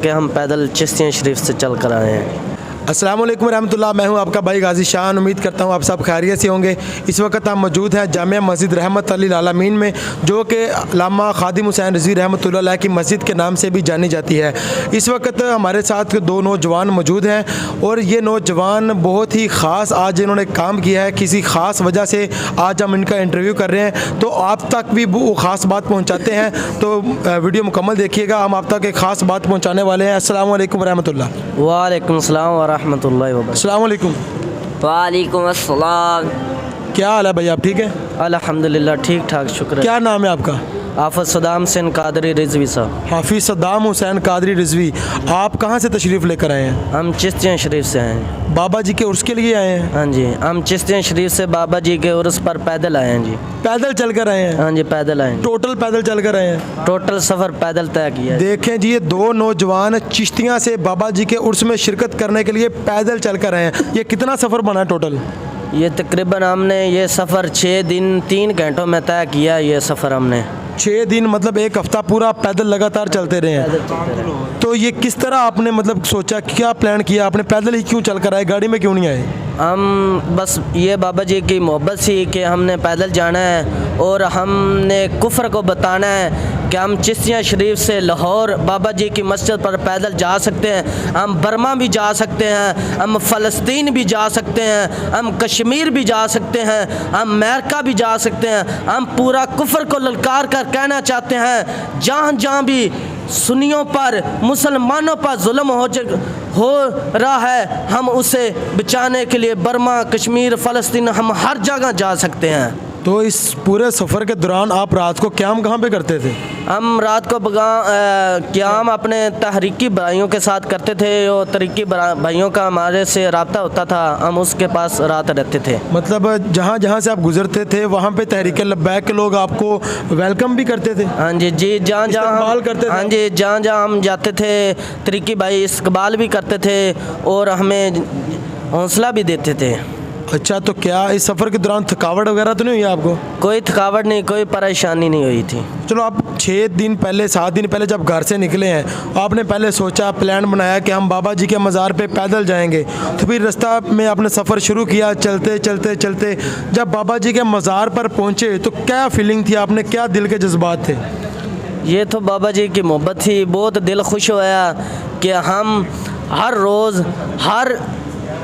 कि हम पैदल चिश्तिया शरीफ से चल कर आए हैं। अस्सलाम वालेकुम रहमतुल्लाह। मैं हूं आपका भाई गाजी शान। उम्मीद करता हूं आप सब खैरियत से होंगे। इस वक्त हम मौजूद हैं जामिया मस्जिद रहमत लिल आलमीन में, जो कि अल्लामा खादिम हुसैन रिज़वी रहमतुल्लाह अलैह की मस्जिद के नाम से भी जानी जाती है। इस वक्त हमारे साथ दो नौजवान मौजूद हैं और ये नौजवान बहुत ही ख़ास आज इन्होंने काम किया है। किसी ख़ास वजह से आज हम इनका इंटरव्यू कर रहे हैं, तो आप तक भी वो ख़ास बात पहुँचाते हैं। तो वीडियो मुकम्मल देखिएगा, हम आप तक एक ख़ास बात पहुँचाने वाले हैं। अस्सलाम वालेकुम रहमतुल्लाह। वालेकुम अस्सलाम वरहमतुल्लाहि वबरकातुहू। अस्सलाम वालेकुम। वालेकुम अस्सलाम। क्या हाल है भाई, आप ठीक हैं? अल्हम्दुलिल्लाह ठीक ठाक, शुक्र है। क्या नाम है आपका? हाफिज़ सद्दाम हुसैन कादरी रिज़वी साहब। हाफिज़ सद्दाम हुसैन कादरी रिज़वी। आप कहाँ से तशरीफ़ लेकर आए हैं? हम चिश्तिया शरीफ से आए हैं। बाबा जी के उर्स के लिए आए हैं? हाँ जी, हम चिश्तिया शरीफ से बाबा जी के उर्स पर पैदल आए हैं जी। पैदल चल कर आए हैं? हाँ जी, पैदल आए हैं। टोटल पैदल चल कर आए हैं? टोटल सफ़र पैदल तय किया है। देखें जी, ये दो नौजवान चिश्तियाँ से बाबा जी के उर्स में शिरकत करने के लिए पैदल चल कर आए हैं। ये कितना सफ़र बना टोटल? ये तकरीबन हमने ये सफ़र 6 दिन 3 घंटों में तय किया। ये सफ़र हमने 6 दिन मतलब 1 हफ़्ता पूरा पैदल लगातार चलते रहे हैं। तो ये किस तरह आपने मतलब सोचा, क्या प्लान किया आपने? पैदल ही क्यों चल कर आए, गाड़ी में क्यों नहीं आए? हम बस ये बाबा जी की मोहब्बत सी कि हमने पैदल जाना है और हमने कुफ्र को बताना है कि हम चिश्तिया शरीफ से लाहौर बाबा जी की मस्जिद पर पैदल जा सकते हैं, हम बर्मा भी जा सकते हैं, हम फ़लस्तीन भी जा सकते हैं, हम कश्मीर भी जा सकते हैं, हम अमेरिका भी जा सकते हैं। हम पूरा कुफ्र को ललकार कर कहना चाहते हैं, जहाँ जहाँ भी सुन्नियों पर मुसलमानों पर जुल्म हो रहा है, हम उसे बचाने के लिए बर्मा, कश्मीर, फ़लस्तीन, हम हर जगह जा सकते हैं। तो इस पूरे सफ़र के दौरान आप रात को क़याम कहाँ पे करते थे? हम रात को क़याम अपने तहरीकी भाइयों के साथ करते थे और तहरीकी भाइयों का हमारे से रब्ता होता था, हम उसके पास रात रहते थे। मतलब जहाँ जहाँ से आप गुजरते थे वहाँ पे तहरीक लब्बैक के लोग आपको वेलकम भी करते थे? हाँ जी, जहाँ जहाँ करते थे? हाँ जी, जहाँ जहाँ हम जाते थे तहरीकी भाई इस्तकबाल भी करते थे और हमें हौसला भी देते थे। अच्छा, तो क्या इस सफ़र के दौरान थकावट वगैरह तो नहीं हुई आपको? कोई थकावट नहीं, कोई परेशानी नहीं हुई थी। चलो, आप 6 दिन पहले 7 दिन पहले जब घर से निकले हैं, आपने पहले सोचा, प्लान बनाया कि हम बाबा जी के मज़ार पे पैदल जाएंगे, तो फिर रास्ता में आपने सफ़र शुरू किया, चलते चलते चलते जब बाबा जी के मज़ार पर पहुँचे तो क्या फीलिंग थी, आपने क्या दिल के जज्बात थे? ये तो बाबा जी की मोहब्बत थी, बहुत दिल खुश होया कि हम हर रोज़, हर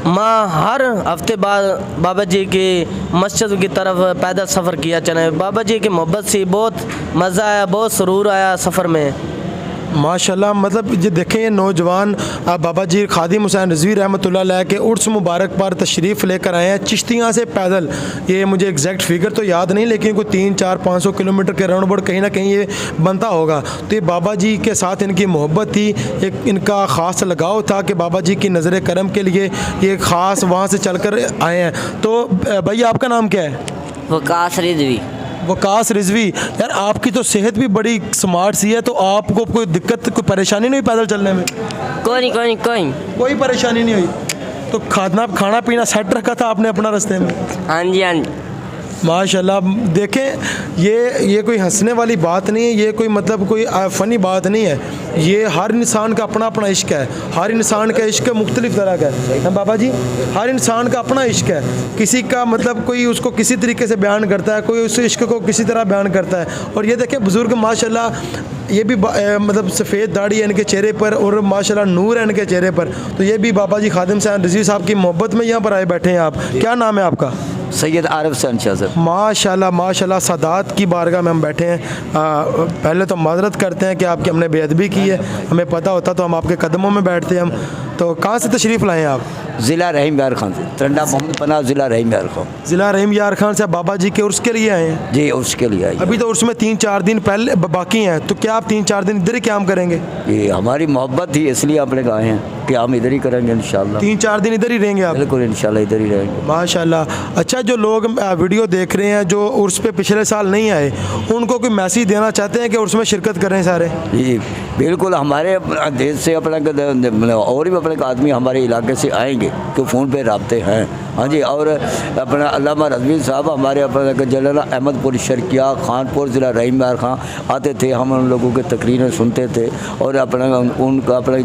माह, हर हफ्ते बाद बाबा जी की मस्जिद की तरफ पैदल सफ़र किया चले। बाबा जी की मोहब्बत से बहुत मज़ा आया, बहुत सुरूर आया सफ़र में। माशाल्लाह। मतलब ये देखें, ये नौजवान बाबा जी खादिम हुसैन रिज़वी रहमतुल्लाह अलैह के उर्स मुबारक पर तशरीफ़ लेकर आए हैं चिश्तियाँ से पैदल। ये मुझे एग्जैक्ट फिगर तो याद नहीं, लेकिन कोई 300-400-500 किलोमीटर के राउंड अबाउट कहीं ना कहीं ये बनता होगा। तो ये बाबा जी के साथ इनकी मोहब्बत थी, एक इनका ख़ास लगाव था कि बाबा जी की नज़र करम के लिए ये ख़ास वहाँ से चल कर आए हैं। तो भैया, आपका नाम क्या है? वकास रिज़वी। वकास रिज़वी। यार, आपकी तो सेहत भी बड़ी स्मार्ट सी है, तो आपको कोई दिक्कत, कोई परेशानी नहीं पैदल चलने में? कोई परेशानी नहीं हुई? तो खाना पीना सेट रखा था आपने अपना रास्ते में? हाँ जी, हाँ जी। माशाल्लाह। देखें, ये कोई हंसने वाली बात नहीं है, ये कोई मतलब कोई फ़नी बात नहीं है। ये हर इंसान का अपना अपना इश्क है, हर इंसान का इश्क मुख्तलिफ तरह का है बाबा जी। हर इंसान का अपना इश्क है, किसी का मतलब कोई उसको किसी तरीके से बयान करता है, कोई उस इश्क को किसी तरह बयान करता है। और ये देखें, बुज़ुर्ग माशाल्लाह, ये भी मतलब सफ़ेद दाढ़ी है इनके चेहरे पर और माशाल्लाह नूर है इनके चेहरे पर। तो ये भी बाबा जी खादिम हुसैन रिज़वी साहब की मोहब्बत में यहाँ पर आए बैठे हैं। आप, क्या नाम है आपका? सैयद आरिफ हुसैन शाह साहब। माशाल्लाह माशाल्लाह, सादात की बारगाह में हम बैठे हैं। पहले तो माजरत करते हैं कि आपकी हमने बेअदबी की है, हमें पता होता तो हम आपके कदमों में बैठते हम। तो कहाँ से तशरीफ़ लाए हैं आप? ज़िला रहीम यार खान से, तरंडा मोहम्मद पनाह, ज़िला रहीम यार खान। ज़िला रहीम यार खान से बाबा जी के उर्स के लिए आए हैं? जी, उर्स के लिए आए। अभी तो उर्स में 3-4 दिन पहले बाकी हैं, तो क्या आप 3-4 दिन इधर ही क़याम करेंगे? ये हमारी मोहब्बत थी, इसलिए आपने कहा है कि हम इधर ही करेंगे इंशाल्लाह। 3-4 दिन इधर ही रहेंगे आप? बिल्कुल, इंशाल्लाह इधर ही रहेंगे। माशाल्लाह। अच्छा, जो लोग वीडियो देख रहे हैं, जो उर्स पे पिछले साल नहीं आए, उनको कोई मैसेज देना चाहते हैं कि उर्स में शिरकत करें सारे? जी बिल्कुल, हमारे देश से अपना और भी अपने आदमी हमारे इलाके से आएंगे, तो फ़ोन पे राब्ते हैं, हाँ जी, और अपना अल्लामा रज़वी साहब हमारे अपना जलाल अहमदपुर शर्किया खानपुर ज़िला रहीमयार खां आते थे, हम उन लोगों के तकरीरें सुनते थे और अपना उनका अपना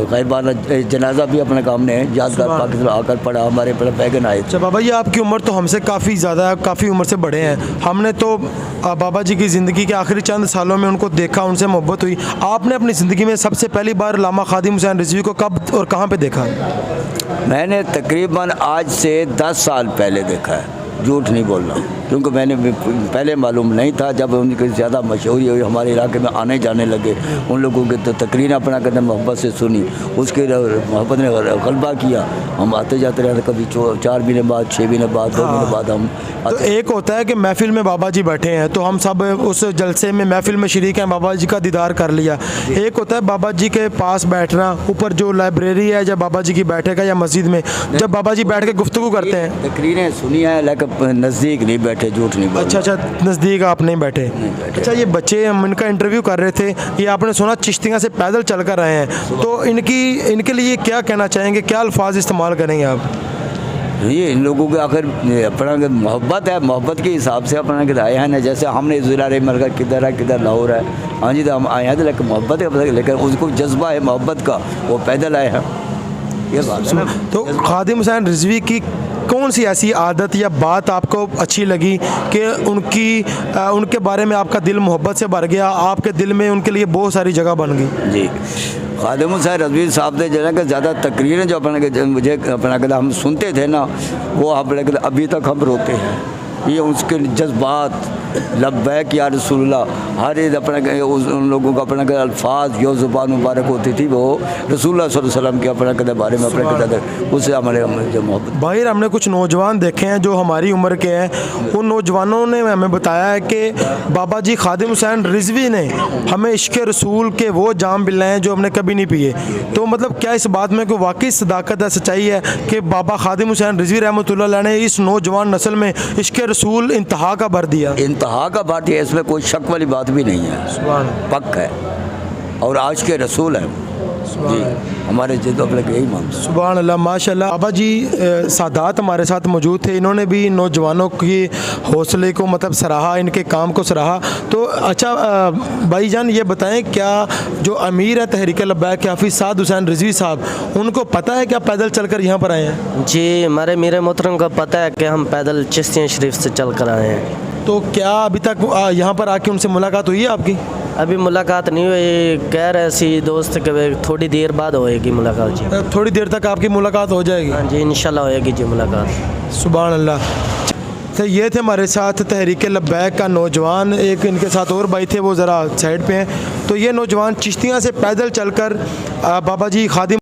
ग़ाइबाना जनाजा भी अपने काम ने यादगार पाकिस्तान आकर पड़ा, हमारे अपने बैगन आए थे। अच्छा बाबा जी, आपकी उम्र तो हमसे काफ़ी ज़्यादा है, काफ़ी उम्र से बड़े हैं। हमने तो बाबा जी की ज़िंदगी के आखिरी चंद सालों में उनको देखा, उनसे मोहब्बत हुई। आपने अपनी ज़िंदगी में सबसे पहली बार अल्लामा खादिम हुसैन रिज़वी को कब और कहाँ पे देखा? मैंने तकरीबन आज से 10 साल पहले देखा है, झूठ नहीं बोलना, क्योंकि मैंने पहले मालूम नहीं था। जब उनकी ज़्यादा मशहूरी हुई, हमारे इलाके में आने जाने लगे, उन लोगों के तो तकरीर अपना करने मोहब्बत से सुनी, उसके मोहब्बत ने गलबा किया। हम आते जाते रहते, कभी 4 महीने बाद, 6 महीने बाद, 2 महीने बाद हम तो एक होता है कि महफिल में बाबा जी बैठे हैं तो हम सब उस जलसे में महफिल में शरीक हैं, बाबा जी का दीदार कर लिया। एक होता है बाबा जी के पास बैठना, ऊपर जो लाइब्रेरी है जब बाबा जी की बैठेगा या मस्जिद में जब बाबा जी बैठ के गुफ्तगू करते हैं। तकरीरें सुनी है लेकिन नज़दीक नहीं बैठे, झूठ नहीं बोलना। अच्छा, नज़दीक आप नहीं बैठे। अच्छा, ये बच्चे हम इनका इंटरव्यू कर रहे थे, ये आपने सुना चिश्तियाँ से पैदल चल कर आए हैं, तो इनके लिए क्या कहना चाहेंगे, क्या अल्फाज इस्तेमाल करेंगे आप? ये इन लोगों के आखिर अपना मोहब्बत है, मोहब्बत के हिसाब से अपना के आए हैं ना। जैसे हमने ज़िला रहीमयार का किधर है किधर लाहौर है, हाँ जी, तो हम आए हैं तो लेकिन मोहब्बत है, लेकिन उसको जज्बा है मोहब्बत का, वो पैदल आए हैं, ये बात है ना। तो खादिम हुसैन रिज़वी की कौन सी ऐसी आदत या बात आपको अच्छी लगी कि उनके बारे में आपका दिल मोहब्बत से भर गया, आपके दिल में उनके लिए बहुत सारी जगह बन गई? जी, खादिम हुसैन रिज़वी साहब ने जो है कि ज़्यादा तकरीरें जो अपना के मुझे अपना कहता हम सुनते थे ना, वो अपने कहते अभी तक हम रोते हैं। ये उसके जज्बात, लब्बैक या रसूलुल्लाह, हर एक अपना उन लोगों का अपना अल्फाज जो ज़ुबान मुबारक होती थी वो रसूलुल्लाह सल्लल्लाहु अलैहि वसल्लम के अपना कहते बारे में अपने कहते उससे हमारे जो मोहब्बत। बाहर हमने कुछ नौजवान देखे हैं जो हमारी उम्र के हैं, उन नौजवानों ने हमें बताया है कि बाबा जी खादिम हुसैन रिज़वी ने हमें इश्क़ रसूल के वो जाम पिलाए जो हमने कभी नहीं पिए। तो मतलब क्या इस बात में कोई वाकई सदाकत है, सच्चाई है कि बाबा खादिम हुसैन रिज़वी रहमतुल्लाह अलैह ने इस नौजवान नस्ल में इश्क़ रसूल इंतहा का भर दिया? इंतहा का बात है, इसमें कोई शक वाली बात भी नहीं है, पक है और आज के रसूल हैं जी, हमारे जिद अपने यही मानते हैं। सुभान अल्लाह, माशाल्लाह। बाबा जी सादात हमारे साथ मौजूद थे, इन्होंने भी नौजवानों की हौसले को मतलब सराहा, इनके काम को सराहा। तो अच्छा भाईजान ये बताएं, क्या जो अमीर है तहरीक लब्बैक हाफिज़ साद हुसैन रिज़वी साहब, उनको पता है कि आप पैदल चलकर यहाँ पर आए हैं? जी, हमारे मीर मोहतरम को पता है कि हम पैदल चिश्तियाँ शरीफ से चल कर आए हैं। तो क्या अभी तक यहाँ पर आके उनसे मुलाकात हुई है आपकी? अभी मुलाकात नहीं हुई, कह रहे सी दोस्त के थोड़ी देर बाद होएगी मुलाकात जी। थोड़ी देर तक आपकी मुलाकात हो जाएगी? हाँ जी, इंशाल्लाह होएगी जी मुलाकात। सुभान अल्लाह। तो ये थे हमारे साथ तहरीक लब्बैक का नौजवान, एक इनके साथ और भाई थे वो ज़रा साइड पे हैं। तो ये नौजवान चिश्तियाँ से पैदल चलकर बाबा जी खादिम